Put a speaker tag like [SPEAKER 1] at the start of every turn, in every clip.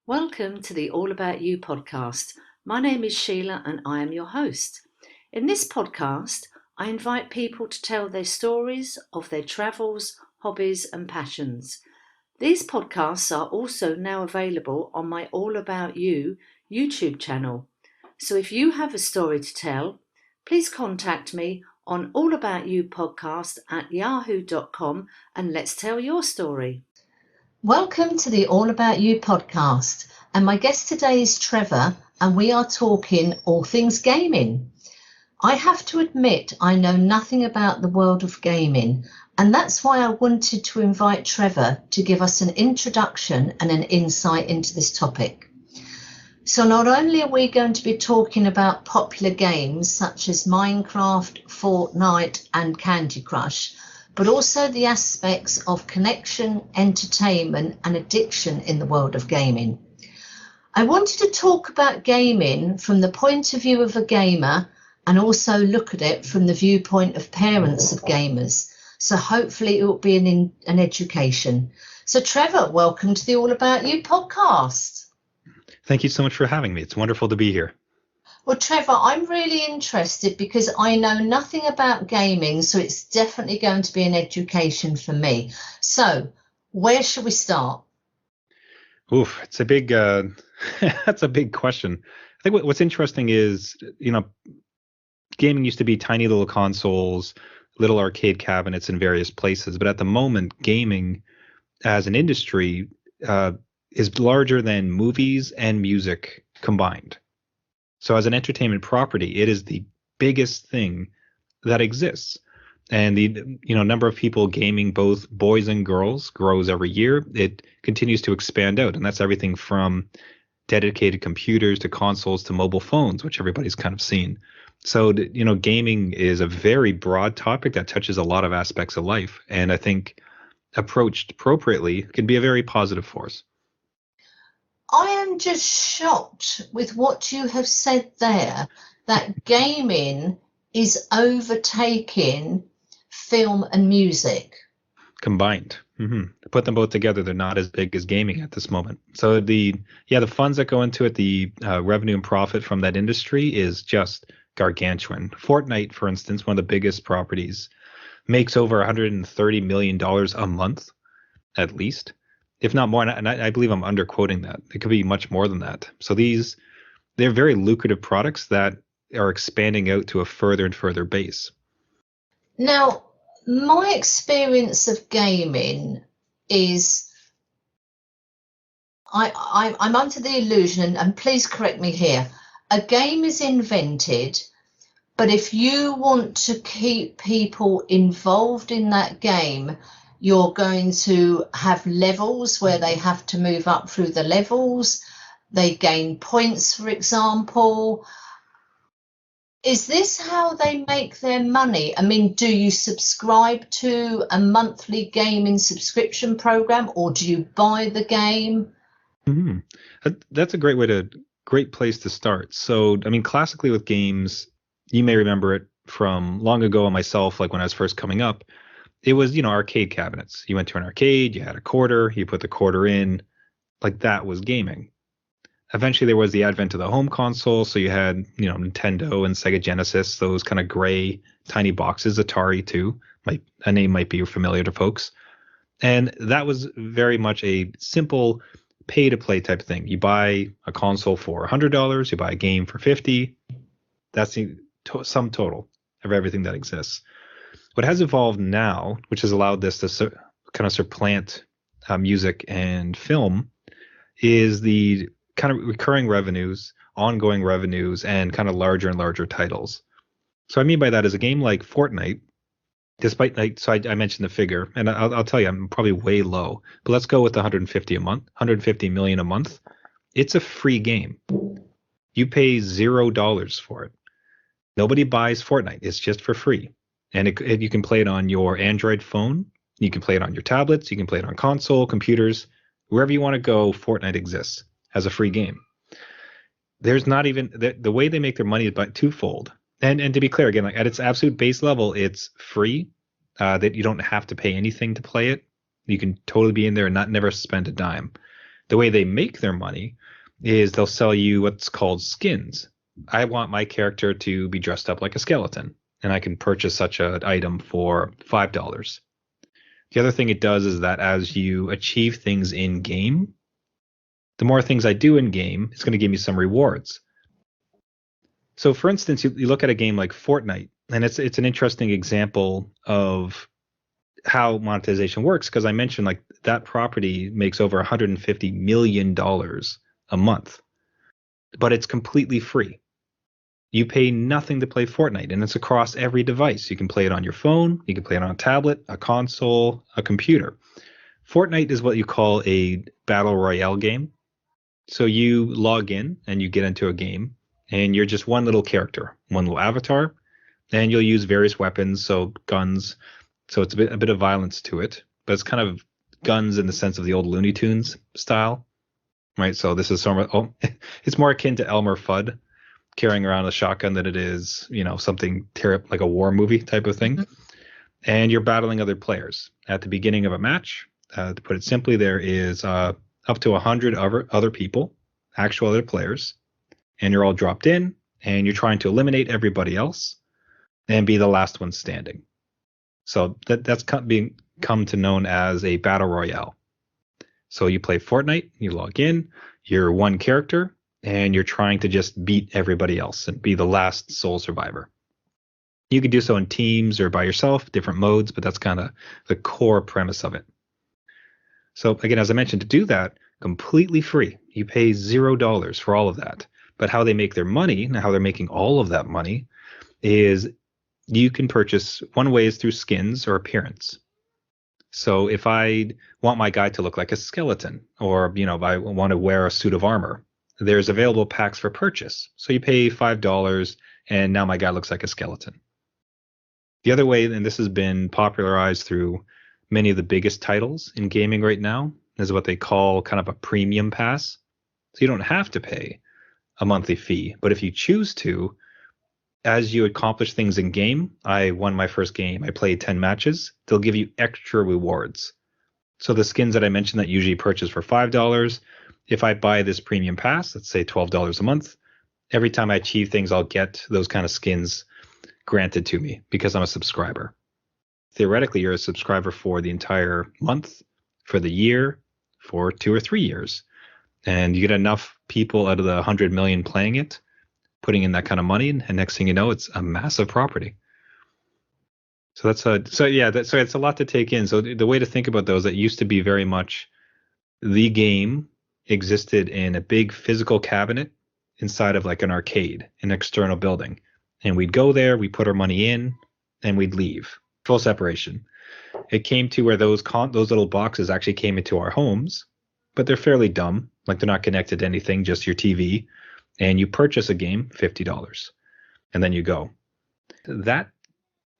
[SPEAKER 1] Welcome to the All About You podcast. My name is Sheila and I am your host. In this podcast, I invite people to tell their stories of their travels, hobbies, and passions. These podcasts are also now available on my All About You YouTube channel. So if you have a story to tell, please contact me on allaboutyoupodcast@yahoo.com and let's tell your story. Welcome to the All About You podcast, and my guest today is Trevor, and we are talking all things gaming. I have to admit I know nothing about the world of gaming, and that's why I wanted to invite Trevor to give us an introduction and an insight into this topic. So not only are we going to be talking about popular games such as Minecraft, Fortnight and Candy Crush, but also the aspects of connection, entertainment and addiction in the world of gaming. I wanted to talk about gaming from the point of view of a gamer and also look at it from the viewpoint of parents of gamers. So hopefully it will be an education. So Trevor, welcome to the All About You podcast.
[SPEAKER 2] Thank you so much for having me. It's wonderful to be here.
[SPEAKER 1] Well, Trevor, I'm really interested because I know nothing about gaming, so it's definitely going to be an education for me. So, where should we start?
[SPEAKER 2] Oof, it's a big, that's a big question. I think what's interesting is, gaming used to be tiny little consoles, little arcade cabinets in various places, but at the moment, gaming as an industry is larger than movies and music combined. So as an entertainment property, it is the biggest thing that exists. And the number of people gaming, both boys and girls, grows every year. It continues to expand out. And that's everything from dedicated computers to consoles to mobile phones, which everybody's kind of seen. So, gaming is a very broad topic that touches a lot of aspects of life. And I think approached appropriately can be a very positive force.
[SPEAKER 1] I am just shocked with what you have said there, that gaming is overtaking film and music.
[SPEAKER 2] Combined. Put them both together, they're not as big as gaming at this moment. So the funds that go into it, the revenue and profit from that industry is just gargantuan. Fortnite, for instance, one of the biggest properties, makes over $130 million a month, at least. If not more, and I believe I'm underquoting that. It could be much more than that. So they're very lucrative products that are expanding out to a further and further base.
[SPEAKER 1] Now, my experience of gaming is I'm under the illusion, and please correct me here, a game is invented, but if you want to keep people involved in that game, you're going to have levels where they have to move up through the levels. They gain points, for example. Is this how they make their money? I mean, do you subscribe to a monthly gaming subscription program, or do you buy the game?
[SPEAKER 2] That's a great place to start. So, I mean, classically with games, you may remember it from long ago, myself, like when I was first coming up. It was, arcade cabinets. You went to an arcade, you had a quarter, you put the quarter in, like that was gaming. Eventually there was the advent of the home console. So you had, Nintendo and Sega Genesis, those kind of gray, tiny boxes, Atari too. A name might be familiar to folks. And that was very much a simple pay to play type of thing. You buy a console for $100, you buy a game for $50. That's the sum total of everything that exists. What has evolved now, which has allowed this to kind of supplant music and film, is the kind of recurring revenues, ongoing revenues, and kind of larger and larger titles. So I mean by that is a game like Fortnite, despite, so I mentioned the figure, and I'll tell you, I'm probably way low, but let's go with 150 million a month. It's a free game. You pay $0 for it. Nobody buys Fortnite. It's just for free. And you can play it on your Android phone. You can play it on your tablets. You can play it on console, computers. Wherever you want to go, Fortnite exists as a free game. There's not even the way they make their money is but twofold. And to be clear, again, like at its absolute base level, it's free. That you don't have to pay anything to play it. You can totally be in there and never spend a dime. The way they make their money is they'll sell you what's called skins. I want my character to be dressed up like a skeleton, and I can purchase such an item for $5. The other thing it does is that as you achieve things in game, the more things I do in game, it's going to give me some rewards. So for instance, you look at a game like Fortnite, and it's an interesting example of how monetization works, because I mentioned like that property makes over $150 million a month, but it's completely free. You pay nothing to play Fortnite, and it's across every device. You can play it on your phone, you can play it on a tablet, a console, a computer. Fortnite is what you call a battle royale game. So you log in and you get into a game, and you're just one little character, one little avatar, and you'll use various weapons, so guns. So it's a bit of violence to it, but it's kind of guns in the sense of the old Looney Tunes style, right? So this is it's more akin to Elmer Fudd carrying around a shotgun than it is, something terrible like a war movie type of thing. Mm-hmm. And you're battling other players at the beginning of a match. To put it simply, there is up to 100 other people, actual other players, and you're all dropped in, and you're trying to eliminate everybody else and be the last one standing. So that's come to known as a battle royale. So you play Fortnite, you log in, you're one character, and you're trying to just beat everybody else and be the last sole survivor. You can do so in teams or by yourself, different modes, but that's kind of the core premise of it. So again, as I mentioned, to do that, completely free. You pay $0 for all of that. But how they make their money, and how they're making all of that money, is you can purchase, one way is through skins or appearance. So if I want my guy to look like a skeleton, or if I want to wear a suit of armor, there's available packs for purchase. So you pay $5, and now my guy looks like a skeleton. The other way, and this has been popularized through many of the biggest titles in gaming right now, is what they call kind of a premium pass. So you don't have to pay a monthly fee, but if you choose to, as you accomplish things in game, I won my first game, I played 10 matches, they'll give you extra rewards. So the skins that I mentioned that usually purchase for $5, if I buy this premium pass, let's say $12 a month, every time I achieve things, I'll get those kind of skins granted to me because I'm a subscriber. Theoretically, you're a subscriber for the entire month, for the year, for 2 or 3 years. And you get enough people out of the 100 million playing it, putting in that kind of money, and next thing you know, it's a massive property. So it's a lot to take in. So the way to think about those, that used to be very much the game existed in a big physical cabinet inside of like an arcade, an external building. And we'd go there, we put our money in, and we'd leave. Full separation. It came to where those little boxes actually came into our homes, but they're fairly dumb. Like they're not connected to anything, just your TV. And you purchase a game, $50, and then you go. That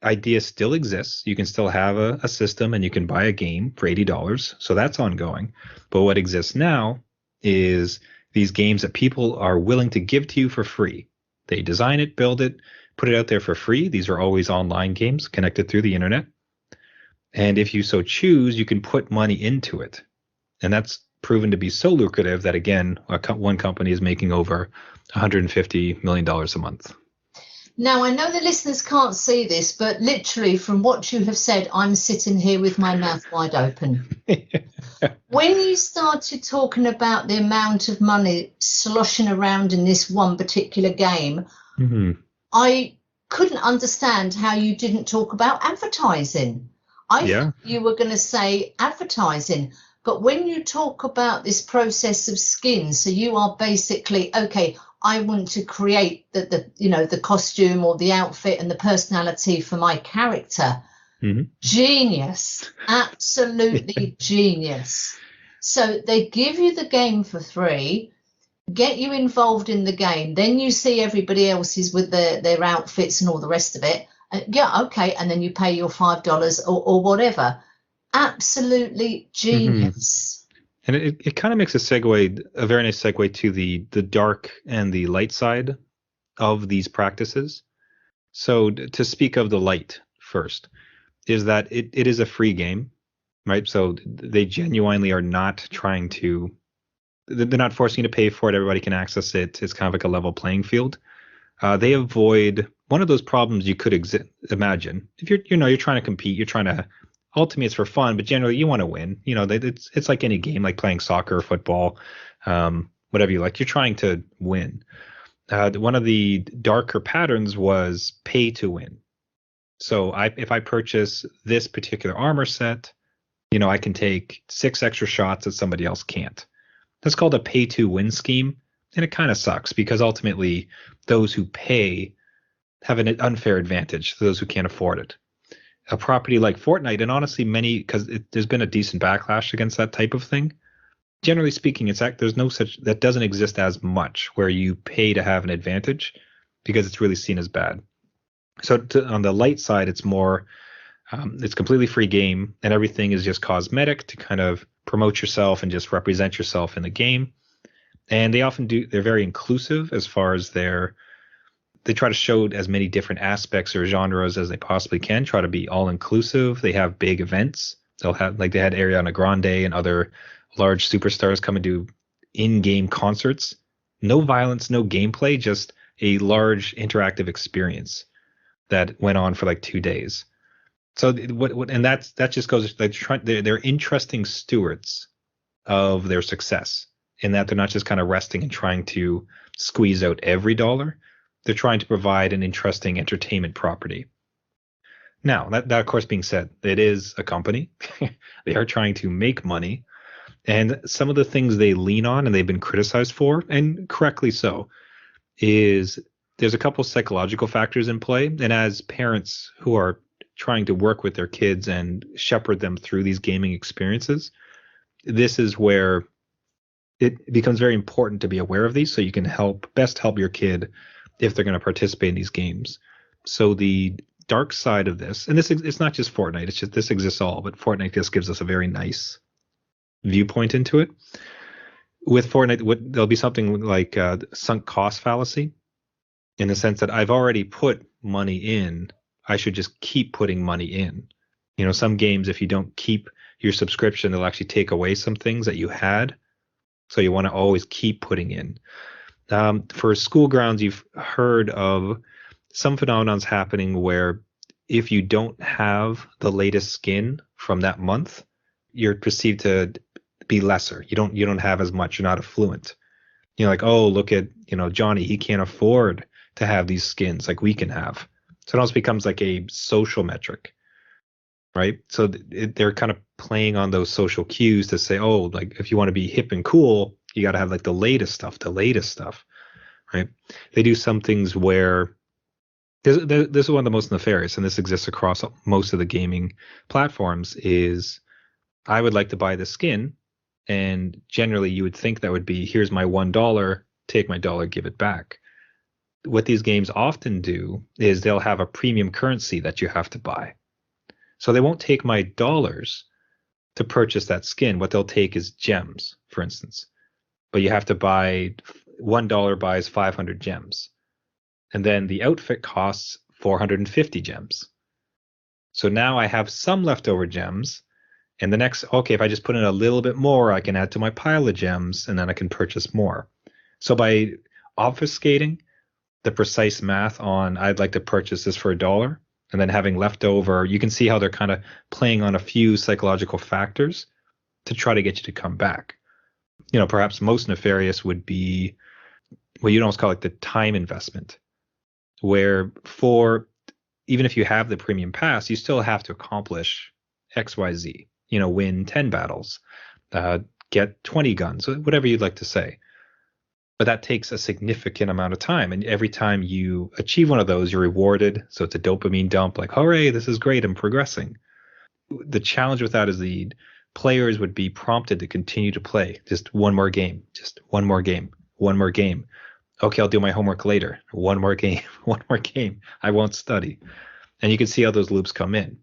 [SPEAKER 2] idea still exists. You can still have a system, and you can buy a game for $80. So that's ongoing. But what exists now is these games that people are willing to give to you for free. They design it, build it, put it out there for free. These are always online games connected through the internet. And if you so choose, you can put money into it. And that's proven to be so lucrative that, again, one company is making over $150 million a month.
[SPEAKER 1] Now, I know the listeners can't see this, but literally from what you have said, I'm sitting here with my mouth wide open. When you started talking about the amount of money sloshing around in this one particular game, mm-hmm. I couldn't understand how you didn't talk about advertising. I thought you were going to say advertising, but when you talk about this process of skins, so you are basically, okay, I want to create the costume or the outfit and the personality for my character. Mm-hmm. Genius, absolutely genius. So they give you the game for free, get you involved in the game, then you see everybody else's with their outfits and all the rest of it. Okay, and then you pay your $5 or whatever. Absolutely genius.
[SPEAKER 2] Mm-hmm. And it kind of makes a very nice segue to the dark and the light side of these practices. So to speak of the light first, is that it is a free game, right? So they genuinely are not trying to They're not forcing you to pay for it. Everybody can access it. It's kind of like a level playing field. They avoid one of those problems you could imagine. If you're trying to compete, you're trying to, ultimately it's for fun, but generally you want to win. It's like any game, like playing soccer or football, whatever you like. You're trying to win. One of the darker patterns was pay to win. So if I purchase this particular armor set, I can take 6 extra shots that somebody else can't. That's called a pay to win scheme. And it kind of sucks because ultimately those who pay have an unfair advantage to those who can't afford it. A property like Fortnite, and honestly because there's been a decent backlash against that type of thing. Generally speaking, there's no such, that doesn't exist as much where you pay to have an advantage because it's really seen as bad. So on the light side, it's more, it's completely free game and everything is just cosmetic to kind of promote yourself and just represent yourself in the game. And they're very inclusive as far as they try to show as many different aspects or genres as they possibly can, try to be all inclusive. They have big events. They'll have, like they had Ariana Grande and other large superstars come and do in-game concerts. No violence, no gameplay, just a large interactive experience that went on for like 2 days. So that just goes, they're interesting stewards of their success in that they're not just kind of resting and trying to squeeze out every dollar. They're trying to provide an interesting entertainment property. Now, that of course being said, it is a company. They are trying to make money. And some of the things they lean on and they've been criticized for, and correctly so, is there's a couple psychological factors in play. And as parents who are trying to work with their kids and shepherd them through these gaming experiences, this is where it becomes very important to be aware of these so you can best help your kid if they're going to participate in these games. So the dark side of this, and it's not just Fortnite, it's just this exists all, but Fortnite just gives us a very nice viewpoint into it. With Fortnite, there'll be something like sunk cost fallacy, in the sense that I've already put money in, I should just keep putting money in. Some games, if you don't keep your subscription, they'll actually take away some things that you had. So you want to always keep putting in. For school grounds, you've heard of some phenomenons happening where if you don't have the latest skin from that month, you're perceived to be lesser. You don't have as much. You're not affluent. Like, oh, look at, Johnny, he can't afford to have these skins like we can have. So it almost becomes like a social metric, right? So they're kind of playing on those social cues to say, oh, like if you want to be hip and cool, you got to have like the latest stuff, right? They do some things where this is one of the most nefarious, and this exists across most of the gaming platforms, is I would like to buy the skin, and generally you would think that would be, here's my $1, take my dollar, give it back. What these games often do is they'll have a premium currency that you have to buy. So they won't take my dollars to purchase that skin. What they'll take is gems, for instance. But you have to buy, $1 buys 500 gems. And then the outfit costs 450 gems. So now I have some leftover gems. And if I just put in a little bit more, I can add to my pile of gems, and then I can purchase more. So by obfuscating the precise math on, I'd like to purchase this for $1, and then having leftover, you can see how they're kind of playing on a few psychological factors to try to get you to come back. Perhaps most nefarious would be what you'd almost call like the time investment, where even if you have the premium pass, you still have to accomplish XYZ, win 10 battles, get 20 guns, whatever you'd like to say. But that takes a significant amount of time. And every time you achieve one of those, you're rewarded. So it's a dopamine dump, like, hooray, this is great, I'm progressing. The challenge with that is the players would be prompted to continue to play. Just one more game, just one more game, one more game. Okay, I'll do my homework later. One more game, one more game. I won't study. And you can see how those loops come in.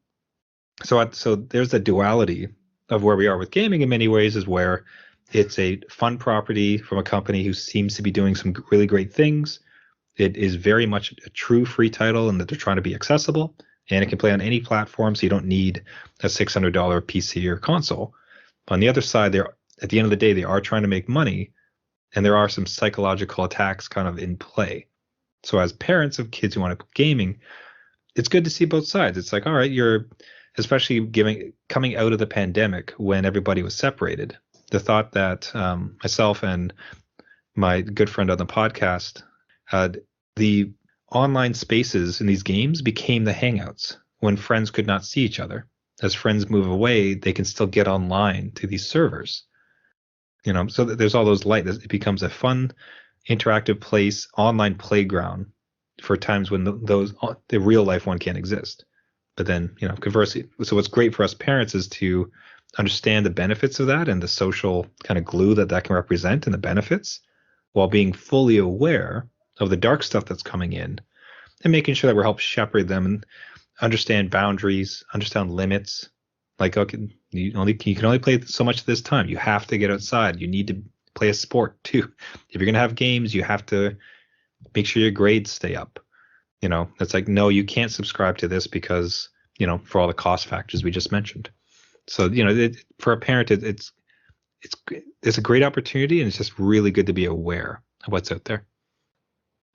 [SPEAKER 2] So there's the duality of where we are with gaming in many ways, is where it's a fun property from a company who seems to be doing some really great things. It is very much a true free title, and that they're trying to be accessible, and it can play on any platform, so you don't need a $600 PC or console. On the other side, at the end of the day, they are trying to make money, and there are some psychological attacks kind of in play. So as parents of kids who want to play gaming, it's good to see both sides. It's like, all right, you're especially coming out of the pandemic when everybody was separated. The thought that myself and my good friend on the podcast, the online spaces in these games became the hangouts when friends could not see each other. As friends move away, they can still get online to these servers. So there's all those light. It becomes a fun, interactive place, online playground for times when the real life one can't exist. But then, conversely, so what's great for us parents is to understand the benefits of that and the social kind of glue that can represent and the benefits, while being fully aware of the dark stuff that's coming in and making sure that we're helping shepherd them and understand boundaries, understand limits. Like, okay, you can only play so much this time. You have to get outside. You need to play a sport too. If you're going to have games, you have to make sure your grades stay up. It's like, no, you can't subscribe to this because, for all the cost factors we just mentioned. So, for a parent, it's a great opportunity, and it's just really good to be aware of what's out there.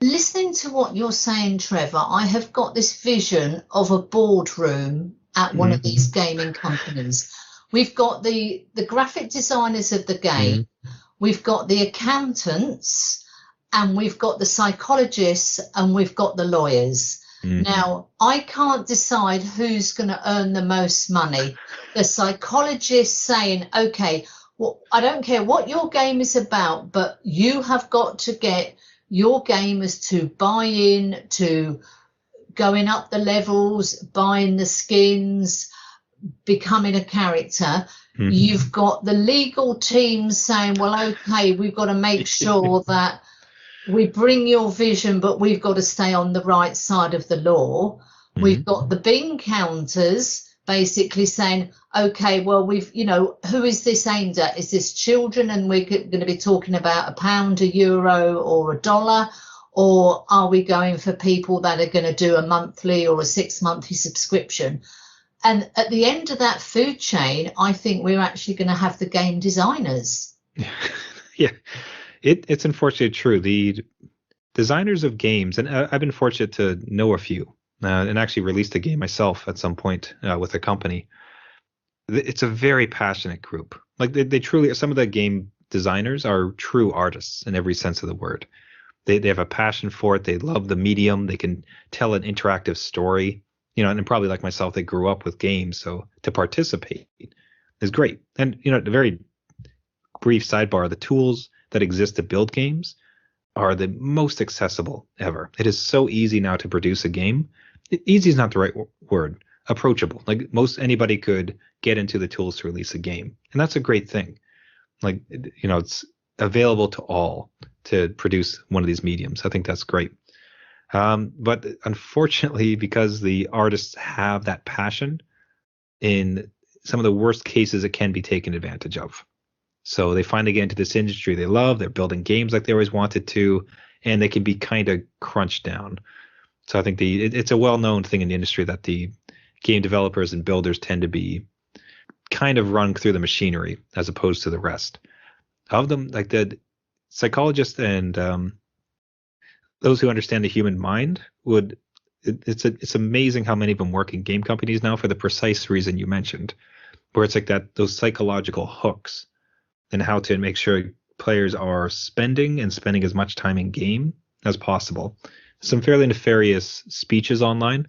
[SPEAKER 1] Listening to what you're saying, Trevor, I have got this vision of a boardroom at one of these gaming companies. We've got the graphic designers of the game, we've got the accountants, and we've got the psychologists, and we've got the lawyers. Now, I can't decide who's going to earn the most money. The psychologist saying, okay, well, I don't care what your game is about, but you have got to get your gamers to buy in to going up the levels, buying the skins, becoming a character. You've got the legal team saying, well, okay, we've got to make sure that we bring your vision, but we've got to stay on the right side of the law. We've got the bean counters basically saying, okay, well, who is this aimed at? Is this children? And we're going to be talking about £1, €1 or $1. Or are we going for people that are going to do a monthly or a 6-monthly subscription? And at the end of that food chain, I think we're actually going to have the game designers.
[SPEAKER 2] Yeah, it's unfortunately true. The designers of games, and I've been fortunate to know a few, and actually released a game myself at some point with a company. It's a very passionate group. Like they truly, some of the game designers are true artists in every sense of the word. They have a passion for it. They love the medium. They can tell an interactive story, and probably like myself, they grew up with games. So to participate is great. And, a very brief sidebar, the tools that exist to build games are the most accessible ever. It is so easy now to produce a game. Easy is not the right word. Approachable. Like most anybody could get into the tools to release a game. And that's a great thing. Like, it's available to all to produce one of these mediums. I think that's great. But unfortunately, because the artists have that passion, in some of the worst cases, it can be taken advantage of. So they finally get into this industry they love. They're building games like they always wanted to, and they can be kind of crunched down. So I think it's a well-known thing in the industry that the game developers and builders tend to be kind of run through the machinery as opposed to the rest of them. Like the psychologists and those who understand the human mind it's amazing how many of them work in game companies now for the precise reason you mentioned, where it's like that, those psychological hooks and how to make sure players are spending as much time in game as possible. Some fairly nefarious speeches online.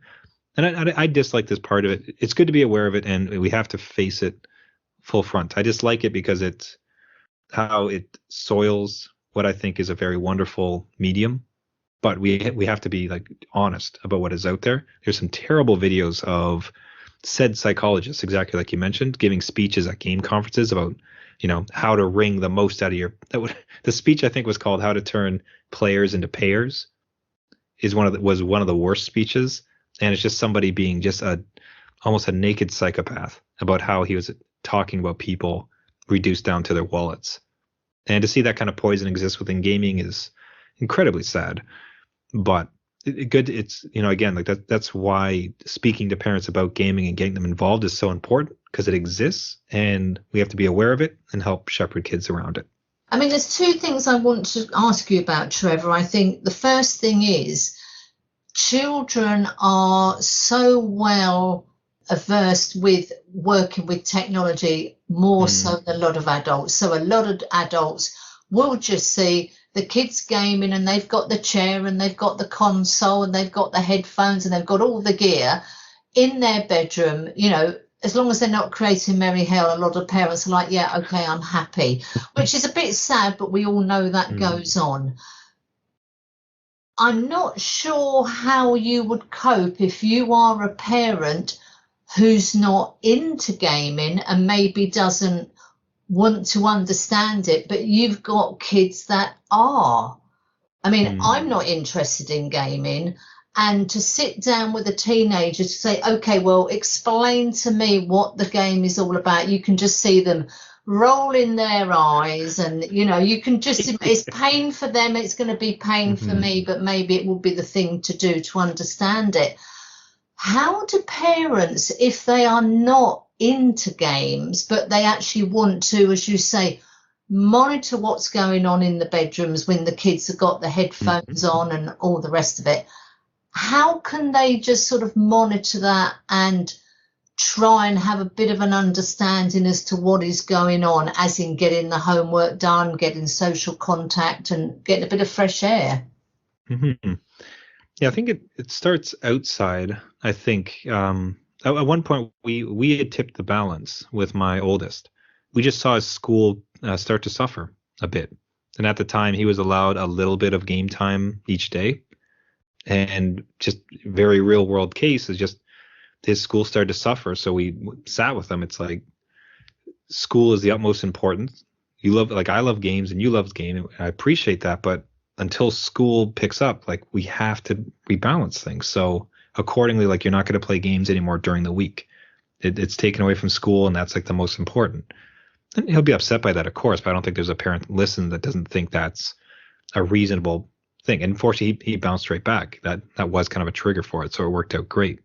[SPEAKER 2] And I dislike this part of it. It's good to be aware of it, and we have to face it full front. I dislike it because it's how it soils what I think is a very wonderful medium. But we have to be like honest about what is out there. There's some terrible videos of said psychologists, exactly like you mentioned, giving speeches at game conferences about, how to wring the most out of the speech I think was called "How to Turn Players into Payers" was one of the worst speeches. And it's just somebody being just almost a naked psychopath about how he was talking about people reduced down to their wallets. And to see that kind of poison exist within gaming is incredibly sad. But good. It's, again, like that's why speaking to parents about gaming and getting them involved is so important, because it exists and we have to be aware of it and help shepherd kids around it.
[SPEAKER 1] I mean, there's two things I want to ask you about, Trevor. I think the first thing is children are so well averse with working with technology, more so than a lot of adults. So a lot of adults will just see the kids gaming and they've got the chair and they've got the console and they've got the headphones and they've got all the gear in their bedroom. As long as they're not creating merry hell, a lot of parents are like, yeah, okay, I'm happy, which is a bit sad, but we all know that goes on. I'm not sure how you would cope if you are a parent who's not into gaming and maybe doesn't want to understand it, but you've got kids that are. I mean, I'm not interested in gaming, and to sit down with a teenager to say, okay, well, explain to me what the game is all about. You can just see them rolling their eyes, and you can just, it's pain for them, it's going to be pain for me, but maybe it will be the thing to do to understand it. How do parents, if they are not into games but they actually want to, as you say, monitor what's going on in the bedrooms when the kids have got the headphones on and all the rest of it, how can they just sort of monitor that and try and have a bit of an understanding as to what is going on, as in getting the homework done, getting social contact and getting a bit of fresh air?
[SPEAKER 2] Yeah, I think it starts outside. I think at one point we had tipped the balance with my oldest. We just saw his school start to suffer a bit. And at the time, he was allowed a little bit of game time each day. And just very real world case is just his school started to suffer. So we sat with him. It's like, school is the utmost importance. You love, like, I love games and you love game. I appreciate that. But until school picks up, like, we have to rebalance things. So accordingly, like, you're not going to play games anymore during the week. It's taken away from school, and that's like the most important. And he'll be upset by that, of course, but I don't think there's a parent listen that doesn't think that's a reasonable thing. And fortunately, he bounced right back. That was kind of a trigger for it, so it worked out great.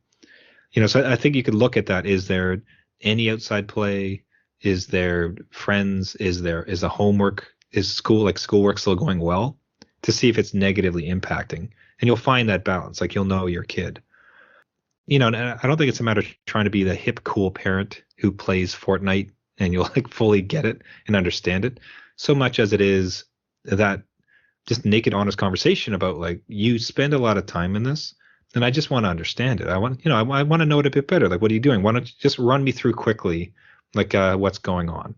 [SPEAKER 2] So I think you could look at that. Is there any outside play? Is there friends? Is the homework? Is schoolwork still going well? To see if it's negatively impacting, and you'll find that balance. Like, you'll know your kid. And I don't think it's a matter of trying to be the hip, cool parent who plays Fortnite and you'll like fully get it and understand it, so much as it is that just naked, honest conversation about, like, you spend a lot of time in this, and I just want to understand it. I want to know it a bit better. Like, what are you doing? Why don't you just run me through quickly, like, what's going on?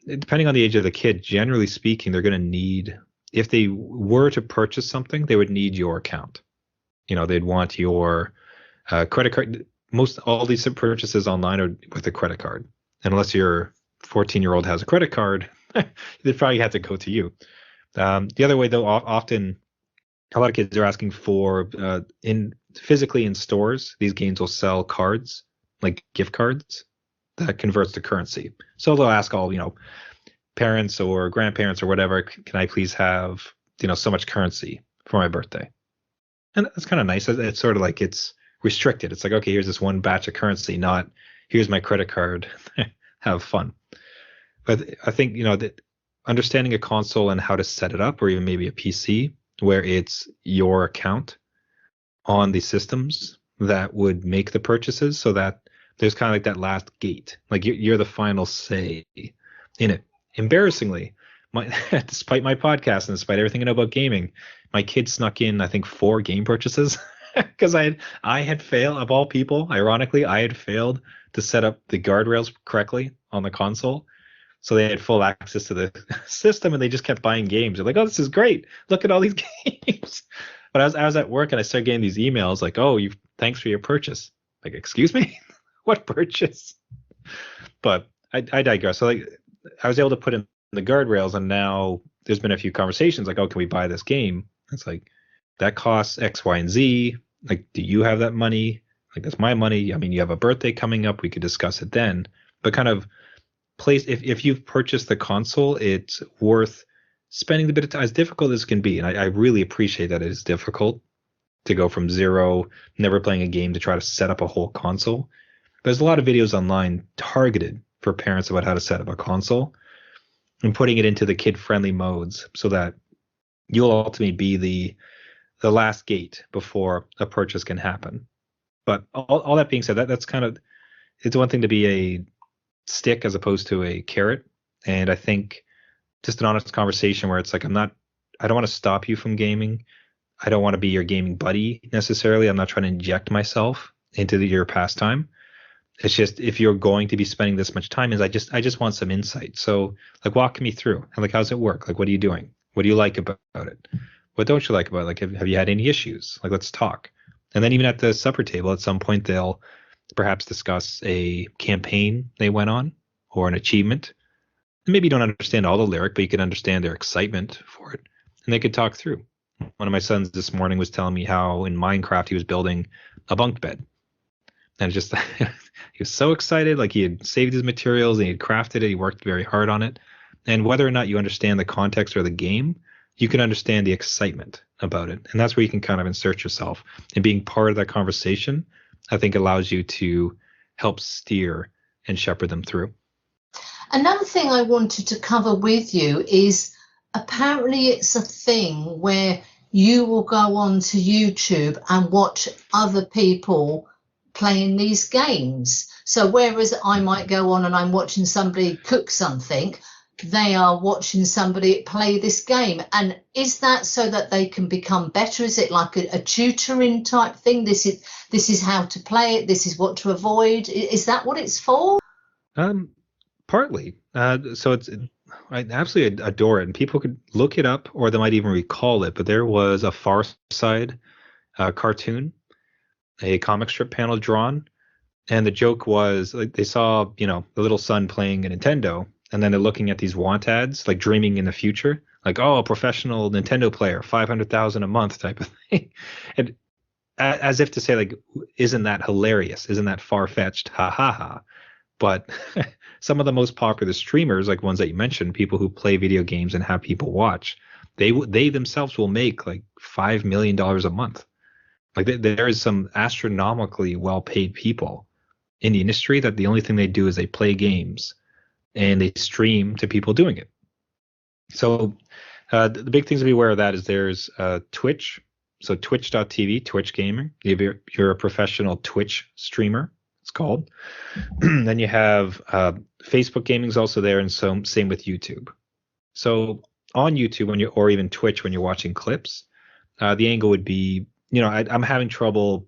[SPEAKER 2] Depending on the age of the kid, generally speaking, they're going to need, if they were to purchase something, they would need your account. They'd want your credit card. Most all these purchases online are with a credit card. And unless your 14-year-old has a credit card, they probably have to go to you. The other way, though, often a lot of kids are asking for physically in stores. These games will sell cards, like gift cards, that converts to currency. So they'll ask all, parents or grandparents or whatever, can I please have, so much currency for my birthday? And that's kind of nice. It's sort of like it's restricted. It's like, okay, here's this one batch of currency, not here's my credit card. Have fun. But I think, that understanding a console and how to set it up, or even maybe a PC where it's your account on the systems that would make the purchases, so that there's kind of like that last gate. Like, you're the final say in it. Embarrassingly, despite my podcast and despite everything I know about gaming, my kid snuck in, I think, 4 game purchases because I had failed, of all people. Ironically, I had failed to set up the guardrails correctly on the console, so they had full access to the system, and they just kept buying games. They're like, "Oh, this is great! Look at all these games." But I was at work and I started getting these emails like, "Oh, thanks for your purchase." Like, excuse me, what purchase? But I digress. So, like, I was able to put in the guardrails, and now there's been a few conversations like, "Oh, can we buy this game?" It's like, that costs X, Y, and Z. Like, do you have that money? Like, that's my money. I mean, you have a birthday coming up. We could discuss it then. But kind of place, if you've purchased the console, it's worth spending the bit of time, as difficult as it can be. And I really appreciate that it is difficult. to go from zero, never playing a game, to try to set up a whole console. There's a lot of videos online targeted for parents about how to set up a console and putting it into the kid-friendly modes so that you'll ultimately be the last gate before a purchase can happen. But all that being said, that's kind of, it's one thing to be a stick as opposed to a carrot. And I think just an honest conversation where it's like, I don't want to stop you from gaming. I don't want to be your gaming buddy necessarily. I'm not trying to inject myself into your pastime. It's just, if you're going to be spending this much time, I just want some insight. So like, walk me through, and like, how's it work? Like, what are you doing? What do you like about it? What don't you like about it? Like, have you had any issues? Like, let's talk. And then even at the supper table, at some point, they'll perhaps discuss a campaign they went on or an achievement. And maybe you don't understand all the lyric, but you can understand their excitement for it. And they could talk through. One of my sons this morning was telling me how in Minecraft he was building a bunk bed. And it just, he was so excited. Like, he had saved his materials and he had crafted it. He worked very hard on it. And whether or not you understand the context or the game, you can understand the excitement about it. And that's where you can kind of insert yourself. And being part of that conversation, I think, allows you to help steer and shepherd them through.
[SPEAKER 1] Another thing I wanted to cover with you is, apparently it's a thing where you will go on to YouTube and watch other people playing these games. So whereas I might go on and I'm watching somebody cook something, they are watching somebody play this game. And is that so that they can become better? Is it like a tutoring type thing? This is how to play it. This is what to avoid. Is that what it's for?
[SPEAKER 2] Partly. So I absolutely adore it, and people could look it up, or they might even recall it. But there was a Far Side cartoon, a comic strip panel drawn, and the joke was, like, they saw, the little son playing a Nintendo, and then they're looking at these want ads, like dreaming in the future, like, oh, a professional Nintendo player, 500,000 a month type of thing, and as if to say, like, isn't that hilarious? Isn't that far fetched? Ha ha ha! But some of the most popular streamers, like ones that you mentioned, people who play video games and have people watch, they themselves will make like $5 million a month. Like, there is some astronomically well-paid people in the industry that the only thing they do is they play games and they stream to people doing it. So the big things to be aware of that is there's Twitch. So twitch.tv, Twitch Gaming. If you're a professional Twitch streamer, it's called. Then you have Facebook Gaming is also there, and so same with YouTube. So on YouTube, or even Twitch, when you're watching clips, the angle would be, I'm having trouble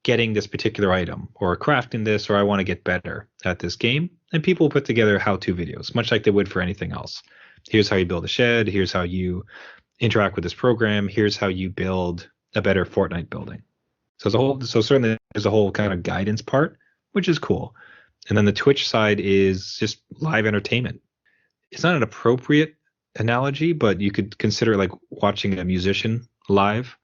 [SPEAKER 2] getting this particular item, or crafting this, or I want to get better at this game. And people put together how-to videos, much like they would for anything else. Here's how you build a shed. Here's how you interact with this program. Here's how you build a better Fortnite building. So certainly there's a whole kind of guidance part, which is cool. And then the Twitch side is just live entertainment. It's not an appropriate analogy, but you could consider it like watching a musician live,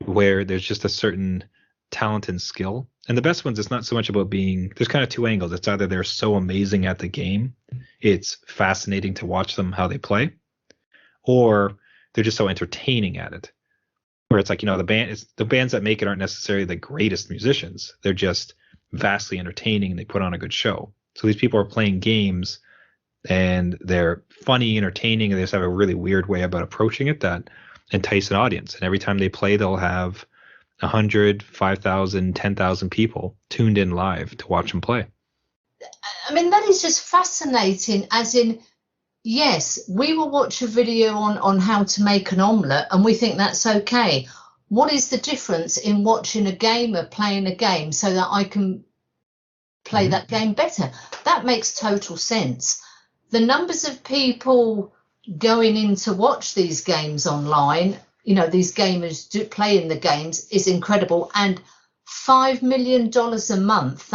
[SPEAKER 2] where there's just a certain talent and skill. And the best ones, it's not so much about there's kind of two angles. It's either they're so amazing at the game, it's fascinating to watch them, how they play, or they're just so entertaining at it, where it's like, the bands that make it aren't necessarily the greatest musicians. They're just vastly entertaining and they put on a good show. So these people are playing games and they're funny, entertaining, and they just have a really weird way about approaching it that entice an audience. And every time they play, they'll have 100, 5,000, 10,000 people tuned in live to watch them play.
[SPEAKER 1] I mean, that is just fascinating, as in, yes, we will watch a video on how to make an omelette and we think that's okay. What is the difference in watching a gamer playing a game so that I can play that game better? That makes total sense. The numbers of people going in to watch these games online, these gamers playing the games, is incredible. And $5 million a month,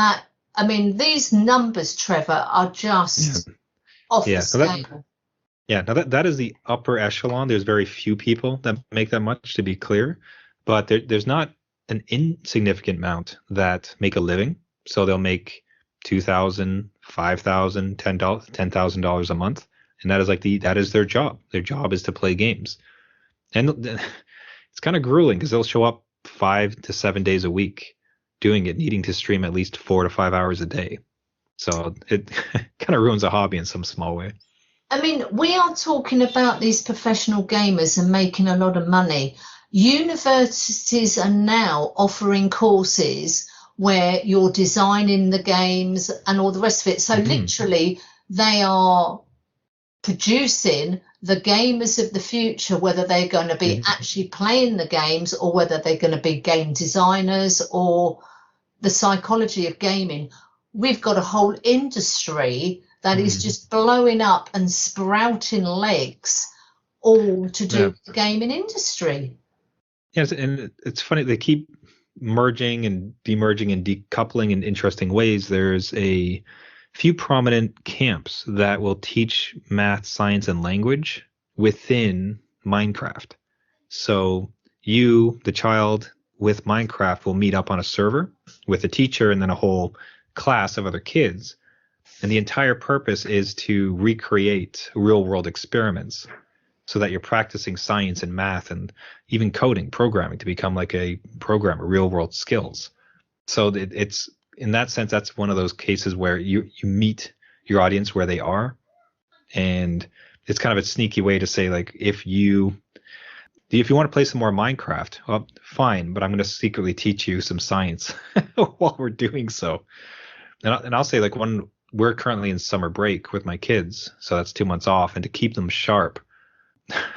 [SPEAKER 1] these numbers, Trevor, are just off the scale.
[SPEAKER 2] Now that is the upper echelon. There's very few people that make that much, to be clear, but there's not an insignificant amount that make a living. So they'll make $2,000, $5,000, $10,000 a month, and that is their job. Their job is to play games, and it's kind of grueling because they'll show up 5 to 7 days a week doing it, needing to stream at least 4 to 5 hours a day. So it kind of ruins a hobby in some small way.
[SPEAKER 1] I mean, we are talking about these professional gamers and making a lot of money. Universities are now offering courses where you're designing the games and all the rest of it. So literally, they are producing the gamers of the future, whether they're going to be actually playing the games or whether they're going to be game designers or the psychology of gaming. We've got a whole industry that is just blowing up and sprouting legs, all to do with the gaming industry.
[SPEAKER 2] Yes, and it's funny, they keep merging and demerging and decoupling in interesting ways. There's a few prominent camps that will teach math, science, and language within Minecraft. So you, the child with Minecraft, will meet up on a server with a teacher and then a whole class of other kids. And the entire purpose is to recreate real world experiments so that you're practicing science and math and even coding, programming to become like a programmer, real world skills. So it's in that sense, that's one of those cases where you meet your audience where they are. And it's kind of a sneaky way to say, like, if you want to play some more Minecraft, well, fine, but I'm going to secretly teach you some science while we're doing so. And I'll say, like, we're currently in summer break with my kids, so that's 2 months off. And to keep them sharp,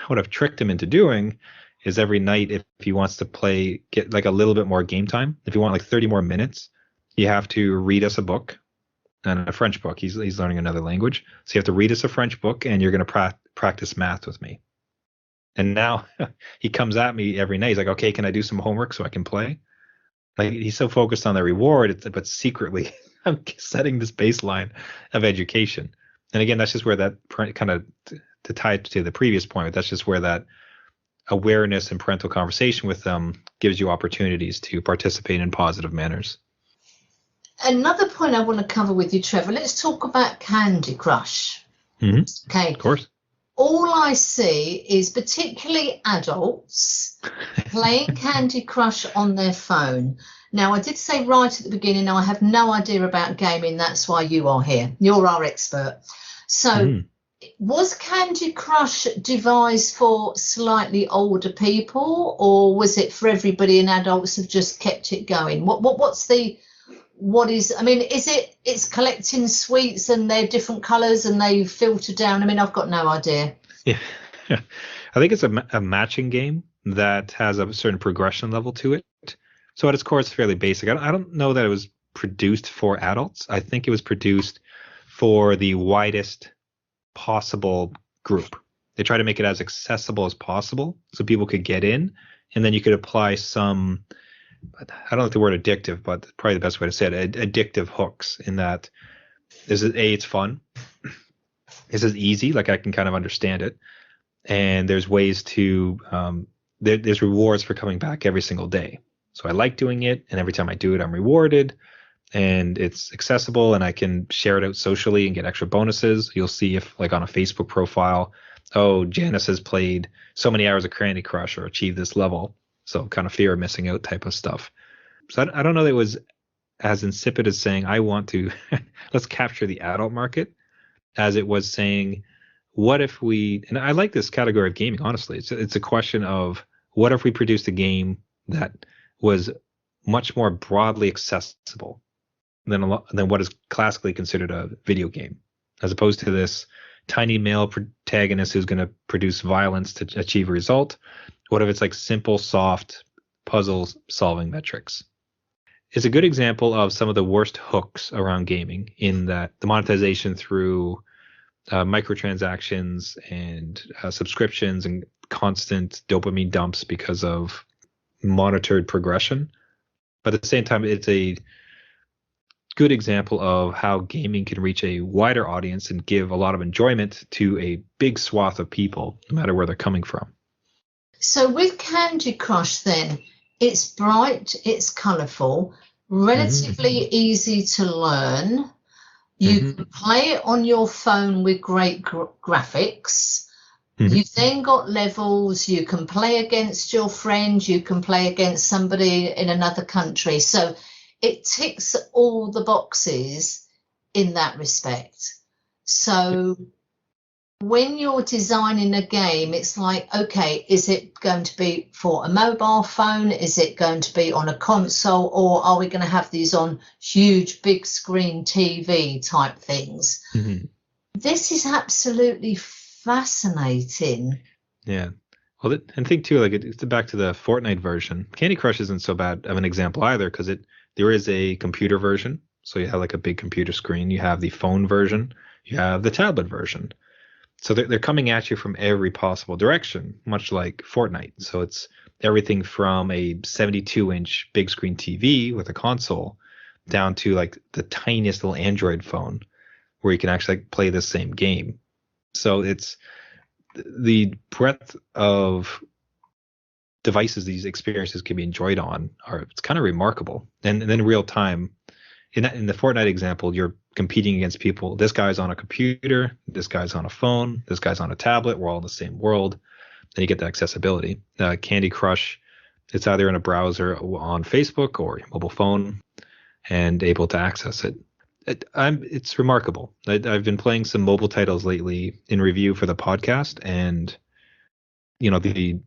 [SPEAKER 2] what I've tricked him into doing is every night, if he wants to play, get like a little bit more game time. If you want like 30 more minutes, you have to read us a book, and a French book. He's learning another language. So you have to read us a French book, and you're going to practice math with me. And now he comes at me every night. He's like, okay, can I do some homework so I can play? Like, he's so focused on the reward, but secretly I'm setting this baseline of education. And again, that's just where that kind of, to tie it to the previous point, that's just where that awareness and parental conversation with them gives you opportunities to participate in positive manners.
[SPEAKER 1] Another point I want to cover with you, Trevor, let's talk about Candy Crush. Okay.
[SPEAKER 2] Of course.
[SPEAKER 1] All I see is particularly adults playing Candy Crush on their phone. Now, I did say right at the beginning, I have no idea about gaming. That's why you are here. You're our expert. So was Candy Crush devised for slightly older people, or was it for everybody and adults have just kept it going? It's collecting sweets and they're different colors and they filter down. I mean, I've got no idea.
[SPEAKER 2] Yeah. I think it's a matching game that has a certain progression level to it. So at its core, it's fairly basic. I don't know that it was produced for adults. I think it was produced for the widest possible group. They try to make it as accessible as possible so people could get in, and then you could apply some, I don't like the word addictive, but probably the best way to say it, addictive hooks, in that it's fun. This is easy, like I can kind of understand it. And there's ways to, there's rewards for coming back every single day. So I like doing it, and every time I do it, I'm rewarded, and it's accessible, and I can share it out socially and get extra bonuses. You'll see if, like, on a Facebook profile, oh, Janice has played so many hours of Candy Crush or achieved this level. So kind of fear of missing out type of stuff. So I don't know that it was as insipid as saying, I want to, let's capture the adult market, as it was saying, what if we, and I like this category of gaming, honestly. It's a question of, what if we produced a game that was much more broadly accessible than what is classically considered a video game, as opposed to this tiny male protagonist who's going to produce violence to achieve a result. What if it's like simple, soft puzzle solving metrics? It's a good example of some of the worst hooks around gaming, in that the monetization through microtransactions and subscriptions and constant dopamine dumps because of monitored progression. But at the same time, it's a good example of how gaming can reach a wider audience and give a lot of enjoyment to a big swath of people, no matter where they're coming from.
[SPEAKER 1] So with Candy Crush then, it's bright, it's colourful, relatively easy to learn. You can play it on your phone with great graphics. You've then got levels, you can play against your friends, you can play against somebody in another country. So it ticks all the boxes in that respect. So when you're designing a game, it's like, okay, is it going to be for a mobile phone? Is it going to be on a console? Or are we going to have these on huge big screen TV type things? This is absolutely fascinating.
[SPEAKER 2] Yeah. Well, and think too, like it's back to the Fortnite version. Candy Crush isn't so bad of an example either, because there is a computer version. So you have like a big computer screen. You have the phone version. You have the tablet version. So they're coming at you from every possible direction, much like Fortnite. So it's everything from a 72-inch big screen TV with a console down to like the tiniest little Android phone where you can actually play the same game. So it's the breadth of devices these experiences can be enjoyed on it's kind of remarkable. And then real time, in the Fortnite example, you're competing against people. This guy's on a computer, this guy's on a phone, this guy's on a tablet. We're all in the same world. And you get that accessibility. Candy Crush, it's either in a browser on Facebook or your mobile phone and able to access it. It's remarkable. I've been playing some mobile titles lately in review for the podcast, and the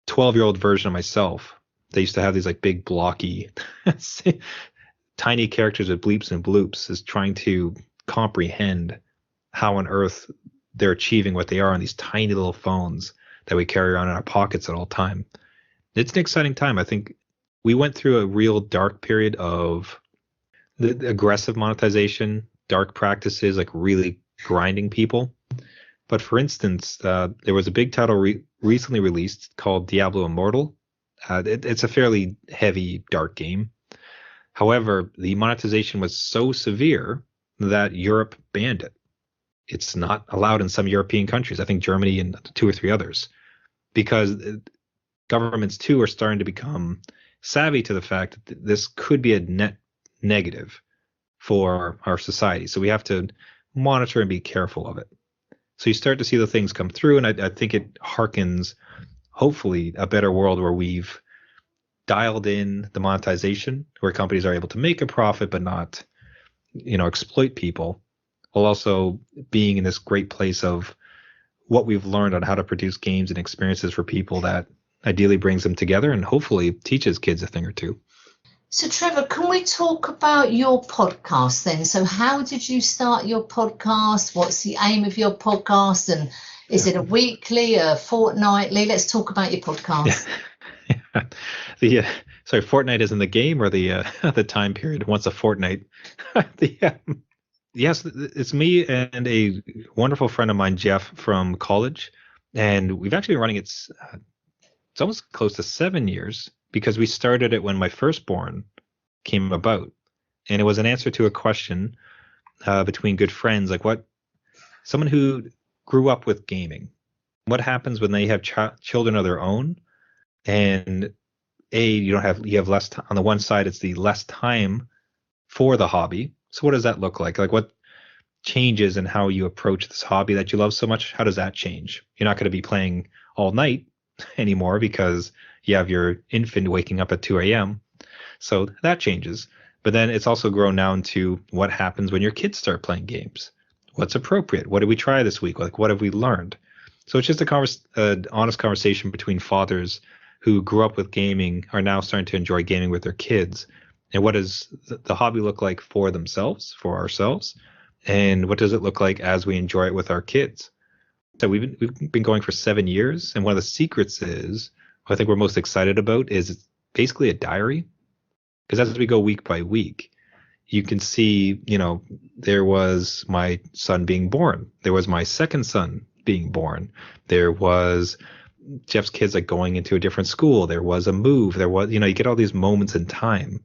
[SPEAKER 2] 12-year-old version of myself, they used to have these like big blocky tiny characters with bleeps and bloops, is trying to comprehend how on earth they're achieving what they are on these tiny little phones that we carry around in our pockets at all time. It's an exciting time. I think we went through a real dark period of the aggressive monetization, dark practices, like really grinding people. But for instance, there was a big title recently released called Diablo Immortal. It's a fairly heavy, dark game. However, the monetization was so severe that Europe banned it. It's not allowed in some European countries, I think Germany and 2 or 3 others, because governments too are starting to become savvy to the fact that this could be a net negative for our society. So we have to monitor and be careful of it. So you start to see the things come through, and I think it harkens, hopefully, a better world where we've dialed in the monetization, where companies are able to make a profit but not, exploit people, while also being in this great place of what we've learned on how to produce games and experiences for people that ideally brings them together and hopefully teaches kids a thing or two.
[SPEAKER 1] So Trevor, can we talk about your podcast then? So how did you start your podcast? What's the aim of your podcast? And is it a weekly, a fortnightly? Let's talk about your podcast.
[SPEAKER 2] Sorry, Fortnite is in the game, or the time period once a fortnight? Yes, it's me and a wonderful friend of mine, Jeff, from college, and we've actually been running it's almost close to 7 years, because we started it when my firstborn came about, and it was an answer to a question between good friends, like someone who grew up with gaming, what happens when they have children of their own, and you have less time. On the one side, it's the less time for the hobby. So what does that look like? Like, what changes in how you approach this hobby that you love so much? How does that change? You're not going to be playing all night anymore because you have your infant waking up at 2 a.m. So that changes. But then it's also grown down to what happens when your kids start playing games. What's appropriate? What did we try this week? Like, what have we learned? So it's just an honest conversation between fathers who grew up with gaming, are now starting to enjoy gaming with their kids. And what does the hobby look like for themselves, for ourselves? And what does it look like as we enjoy it with our kids? So we've been going for 7 years. And one of the secrets is, what I think we're most excited about, is it's basically a diary. Because as we go week by week, you can see, there was my son being born. There was my second son being born. There was Jeff's kids like going into a different school. There was a move. There was, you get all these moments in time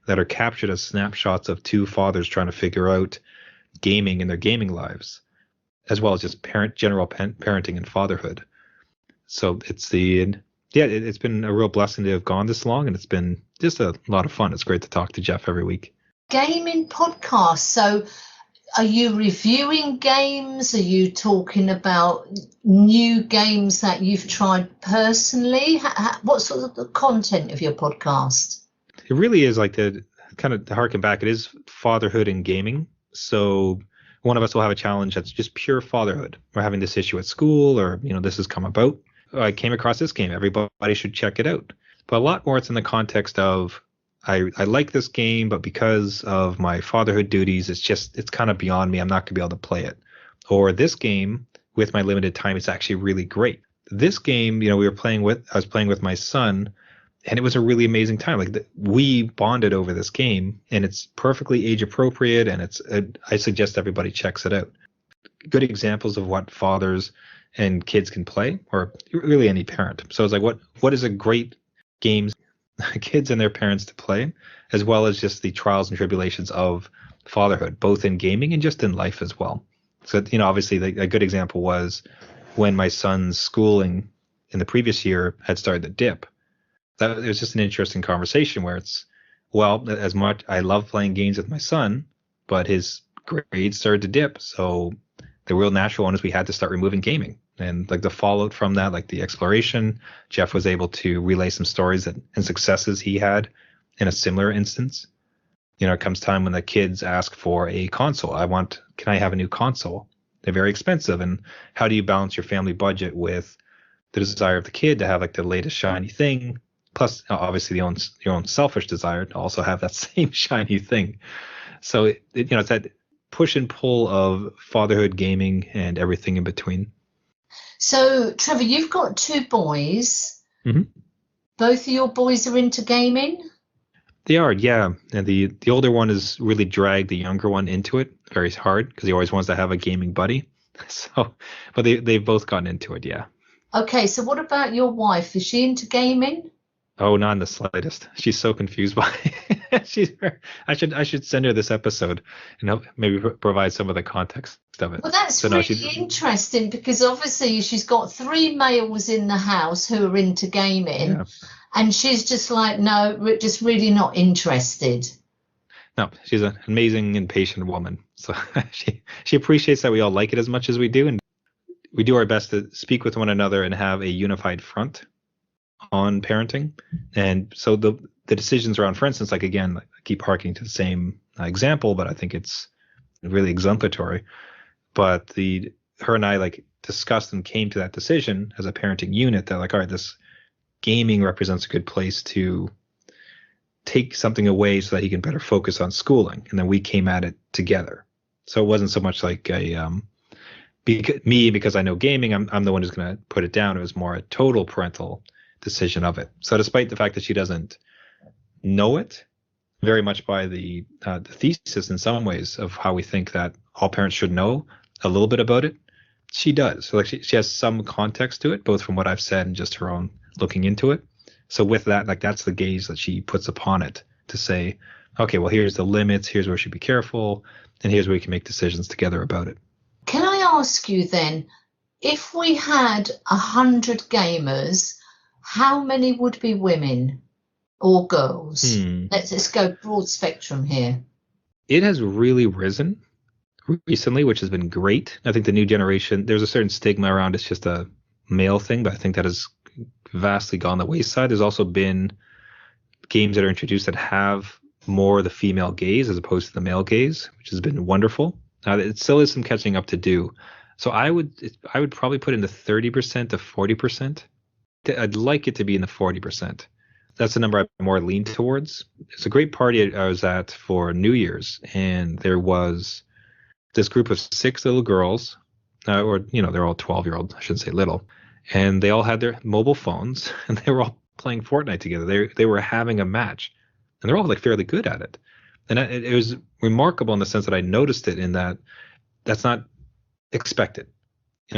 [SPEAKER 2] that are captured as snapshots of 2 fathers trying to figure out gaming in their gaming lives, as well as just general parenting and fatherhood. So it's been a real blessing to have gone this long, and it's been just a lot of fun. It's great to talk to Jeff every week.
[SPEAKER 1] Gaming podcast. So Are you reviewing games? Are you talking about new games that you've tried personally? What sort of the content of your podcast?
[SPEAKER 2] It really is like the kind of to harken back. It is fatherhood and gaming. So one of us will have a challenge that's just pure fatherhood. We're having this issue at school, or this has come about. I came across this game. Everybody should check it out. But a lot more, it's in the context of I like this game, but because of my fatherhood duties, it's kind of beyond me. I'm not going to be able to play it. Or this game, with my limited time, it's actually really great. This game, I was playing with my son, and it was a really amazing time. Like we bonded over this game, and it's perfectly age appropriate, and I suggest everybody checks it out. Good examples of what fathers and kids can play, or really any parent. So it's like, what is a great game kids and their parents to play, as well as just the trials and tribulations of fatherhood, both in gaming and just in life as well. So, obviously a good example was when my son's schooling in the previous year had started to dip. That it was just an interesting conversation where as much I love playing games with my son, but his grades started to dip. So the real natural one is we had to start removing gaming. And like the fallout from that, like the exploration, Jeff was able to relay some stories and successes he had in a similar instance. It comes time when the kids ask for a console. Can I have a new console? They're very expensive. And how do you balance your family budget with the desire of the kid to have like the latest shiny thing? Plus, obviously, your own selfish desire to also have that same shiny thing. So, it's that push and pull of fatherhood, gaming, and everything in between.
[SPEAKER 1] So, Trevor, you've got two boys.
[SPEAKER 2] Mm-hmm.
[SPEAKER 1] Both of your boys are into gaming?
[SPEAKER 2] They are, yeah. And the older one has really dragged the younger one into it very hard because he always wants to have a gaming buddy. So, but they've both gotten into it, yeah.
[SPEAKER 1] Okay, so what about your wife? Is she into gaming?
[SPEAKER 2] Oh, not in the slightest. She's so confused by it. I should send her this episode and help maybe provide some of the context of it.
[SPEAKER 1] Well, that's really interesting because obviously she's got three males in the house who are into gaming, yeah. And she's just like, no, just really not interested.
[SPEAKER 2] No, she's an amazing and patient woman. So she appreciates that we all like it as much as we do, and we do our best to speak with one another and have a unified front on parenting. And so the decisions around, for instance, like again, I keep harking to the same example, but I think it's really exemplary. But her and I like discussed and came to that decision as a parenting unit that like, all right, this gaming represents a good place to take something away so that he can better focus on schooling. And then we came at it together. So it wasn't so much like because I know gaming, I'm the one who's going to put it down. It was more a total parental decision of it. So despite the fact that she doesn't know it very much by the thesis in some ways of how we think that all parents should know a little bit about it, she does. So like she has some context to it, both from what I've said and just her own looking into it. So with that, like that's the gaze that she puts upon it to say, okay, well, here's the limits, here's where we should be careful, and here's where we can make decisions together about it.
[SPEAKER 1] Can I ask you then, if we had 100 gamers, how many would be women or girls? Let's go broad spectrum here.
[SPEAKER 2] It has really risen recently, which has been great. I think the new generation, there's a certain stigma around it's just a male thing, but I think that has vastly gone the wayside. There's also been games that are introduced that have more the female gaze as opposed to the male gaze, which has been wonderful. It still is some catching up to do. So I would probably put in the 30% to 40%. I'd like it to be in the 40%. That's the number I more lean towards. It's a great party I was at for New Year's, and there was this group of 6 little girls, or they're all 12-year-old. I shouldn't say little, and they all had their mobile phones, and they were all playing Fortnite together. They were having a match, and they're all like fairly good at it. And it was remarkable in the sense that I noticed it in that that's not expected.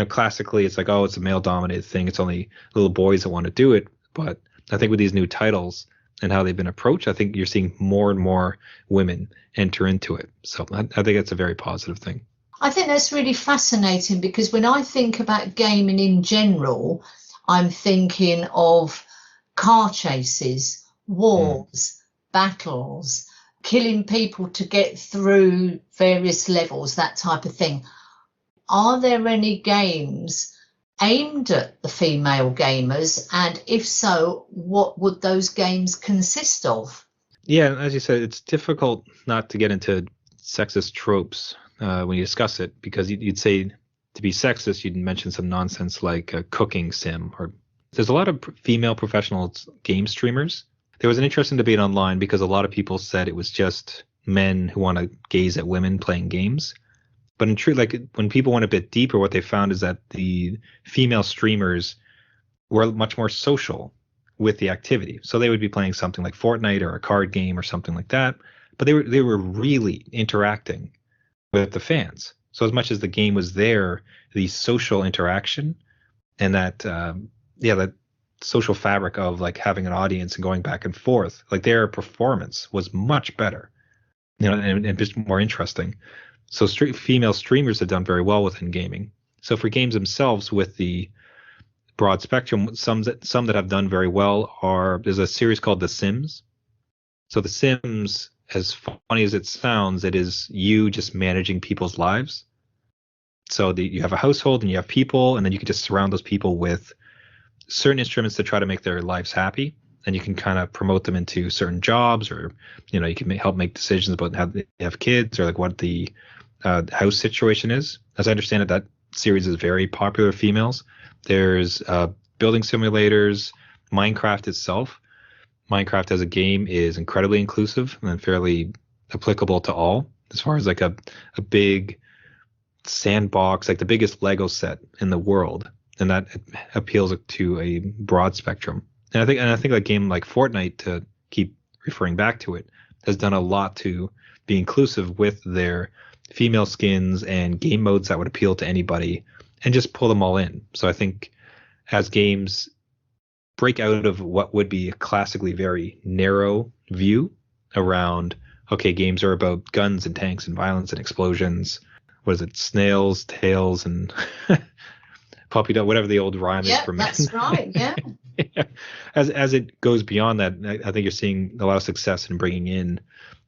[SPEAKER 2] Classically, it's like, oh, it's a male-dominated thing. It's only little boys that want to do it. But I think with these new titles and how they've been approached, I think you're seeing more and more women enter into it. So I think that's a very positive thing.
[SPEAKER 1] I think that's really fascinating because when I think about gaming in general, I'm thinking of car chases, wars, battles, killing people to get through various levels, that type of thing. Are there any games aimed at the female gamers? And if so, what would those games consist of?
[SPEAKER 2] Yeah, as you said, it's difficult not to get into sexist tropes when you discuss it, because you'd say, to be sexist, you'd mention some nonsense like a cooking sim, or there's a lot of female professional game streamers. There was an interesting debate online because a lot of people said it was just men who want to gaze at women playing games. But in truth, like when people went a bit deeper, what they found is that the female streamers were much more social with the activity. So they would be playing something like Fortnite or a card game or something like that, but they were really interacting with the fans. So as much as the game was there, the social interaction and that that social fabric of like having an audience and going back and forth, like their performance was much better, and just more interesting. So female streamers have done very well within gaming. So for games themselves, with the broad spectrum, some that have done very well there's a series called The Sims. So The Sims, as funny as it sounds, it is you just managing people's lives. So you have a household and you have people, and then you can just surround those people with certain instruments to try to make their lives happy. And you can kind of promote them into certain jobs, or you can help make decisions about how they have kids, or like what the house situation is. As I understand it, that series is very popular with females. There's building simulators, Minecraft itself. Minecraft as a game is incredibly inclusive and fairly applicable to all, as far as like a big sandbox, like the biggest Lego set in the world, and that appeals to a broad spectrum. And I think a game like Fortnite, to keep referring back to it, has done a lot to be inclusive with their female skins and game modes that would appeal to anybody, and just pull them all in. So I think as games break out of what would be a classically very narrow view around, okay, games are about guns and tanks and violence and explosions. What is it? Snails, tails, and puppy dog, whatever the old rhyme is for men.
[SPEAKER 1] That's right, yeah.
[SPEAKER 2] Yeah. As it goes beyond that, I think you're seeing a lot of success in bringing in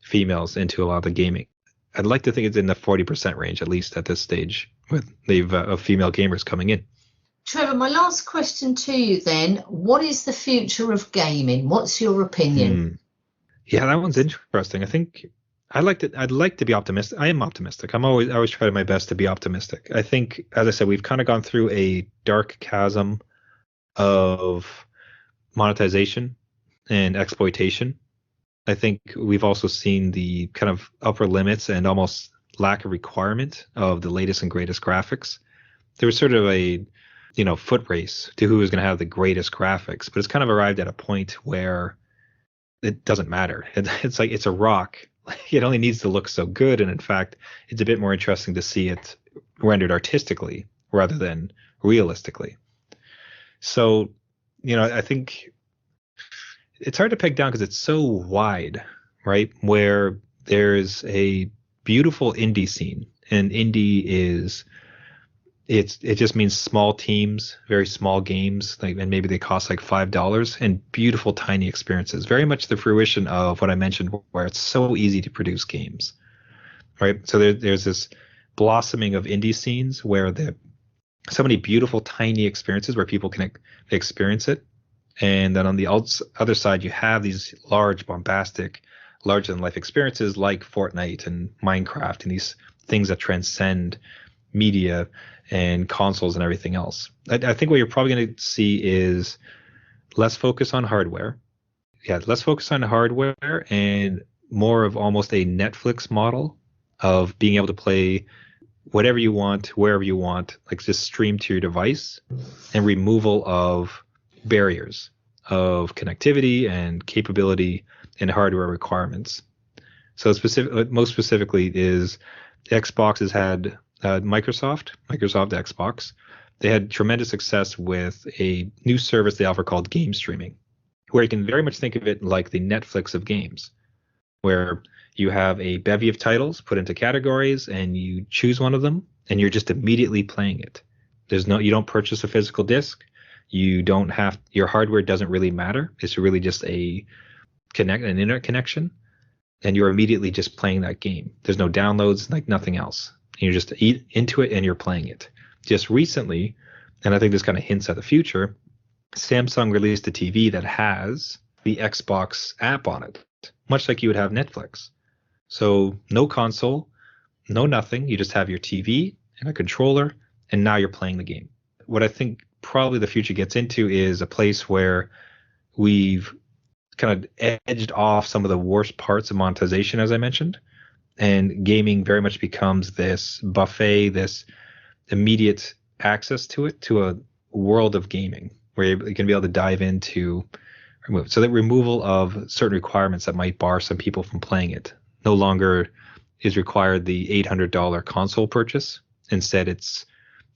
[SPEAKER 2] females into a lot of the gaming. I'd like to think it's in the 40% range, at least at this stage, with of female gamers coming in.
[SPEAKER 1] Trevor, my last question to you then, what is the future of gaming? What's your opinion?
[SPEAKER 2] Yeah, that one's interesting. I think I'd like to be optimistic. I am optimistic. I always try my best to be optimistic. I think, as I said, we've kind of gone through a dark chasm of monetization and exploitation. I think we've also seen the kind of upper limits and almost lack of requirement of the latest and greatest graphics. There was sort of a foot race to who was going to have the greatest graphics, but it's kind of arrived at a point where it doesn't matter. It's like it's a rock. It only needs to look so good, and in fact, it's a bit more interesting to see it rendered artistically rather than realistically. So, I think it's hard to peg down because it's so wide, right? Where there's a beautiful indie scene, and indie is it just means small teams, very small games, and maybe they cost like $5, and beautiful tiny experiences. Very much the fruition of what I mentioned, where it's so easy to produce games, right? So there's this blossoming of indie scenes where there so many beautiful tiny experiences where people can experience it. And then on the other side, you have these large, bombastic, larger than life experiences like Fortnite and Minecraft, and these things that transcend media and consoles and everything else. I think what you're probably going to see is less focus on hardware. Yeah, less focus on hardware and more of almost a Netflix model of being able to play whatever you want, wherever you want, like just stream to your device, and removal of barriers of connectivity and capability and hardware requirements. So most specifically is Xbox has had Microsoft Xbox. They had tremendous success with a new service they offer called game streaming, where you can very much think of it like the Netflix of games, where you have a bevy of titles put into categories and you choose one of them and you're just immediately playing it. You don't purchase a physical disc. Your hardware doesn't really matter. It's really just an internet connection. and you're immediately just playing that game. There's no downloads, like nothing else. You're just into it and you're playing it. Just recently, and I think this kind of hints at the future, Samsung released a TV that has the Xbox app on it, much like you would have Netflix. So no console, no nothing. You just have your TV and a controller, and now you're playing the game. What I think probably the future gets into is a place where we've kind of edged off some of the worst parts of monetization, as I mentioned, and gaming very much becomes this buffet, this immediate access to it, to a world of gaming where you can be able to dive into remove. So the removal of certain requirements that might bar some people from playing it no longer is required the $800 console purchase. Instead, it's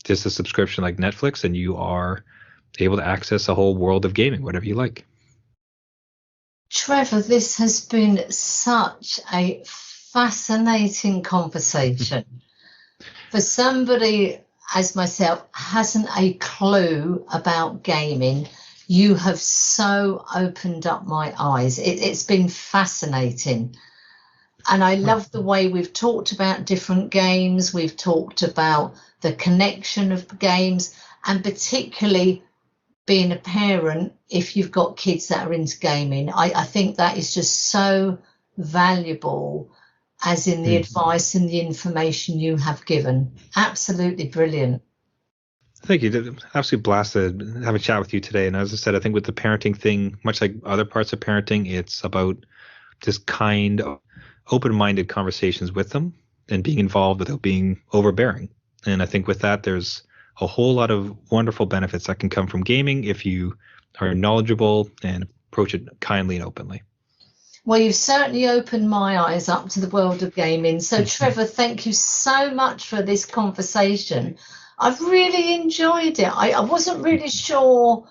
[SPEAKER 2] just a subscription like Netflix, and you are able to access a whole world of gaming, whatever you like.
[SPEAKER 1] Trevor, this has been such a fascinating conversation. For somebody as myself hasn't a clue about gaming, you have so opened up my eyes. It's been fascinating. And I love the way we've talked about different games. We've talked about the connection of games, and particularly being a parent, if you've got kids that are into gaming. I think that is just so valuable, as in the advice and the information you have given. Absolutely brilliant.
[SPEAKER 2] Thank you. Absolutely blasted having a chat with you today. And as I said, I think with the parenting thing, much like other parts of parenting, it's about just kind of open-minded conversations with them and being involved without being overbearing. And I think with that, there's a whole lot of wonderful benefits that can come from gaming if you are knowledgeable and approach it kindly and openly.
[SPEAKER 1] Well, you've certainly opened my eyes up to the world of gaming. So, Trevor, thank you so much for this conversation. I've really enjoyed it. I wasn't really sure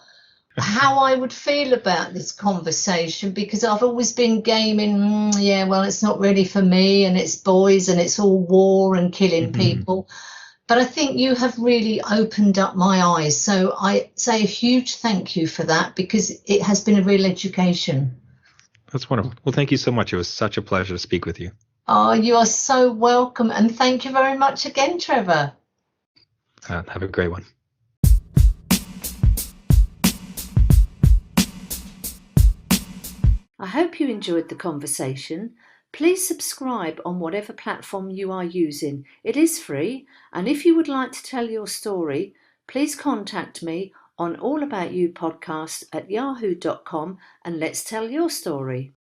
[SPEAKER 1] how I would feel about this conversation, because I've always been gaming. Yeah, well, it's not really for me, and it's boys, and it's all war and killing people. But I think you have really opened up my eyes. So I say a huge thank you for that, because it has been a real education.
[SPEAKER 2] That's wonderful. Well, thank you so much. It was such a pleasure to speak with you.
[SPEAKER 1] Oh, you are so welcome. And thank you very much again, Trevor.
[SPEAKER 2] Have a great one.
[SPEAKER 1] I hope you enjoyed the conversation. Please subscribe on whatever platform you are using. It is free, and if you would like to tell your story, please contact me on allaboutyoupodcast@yahoo.com and let's tell your story.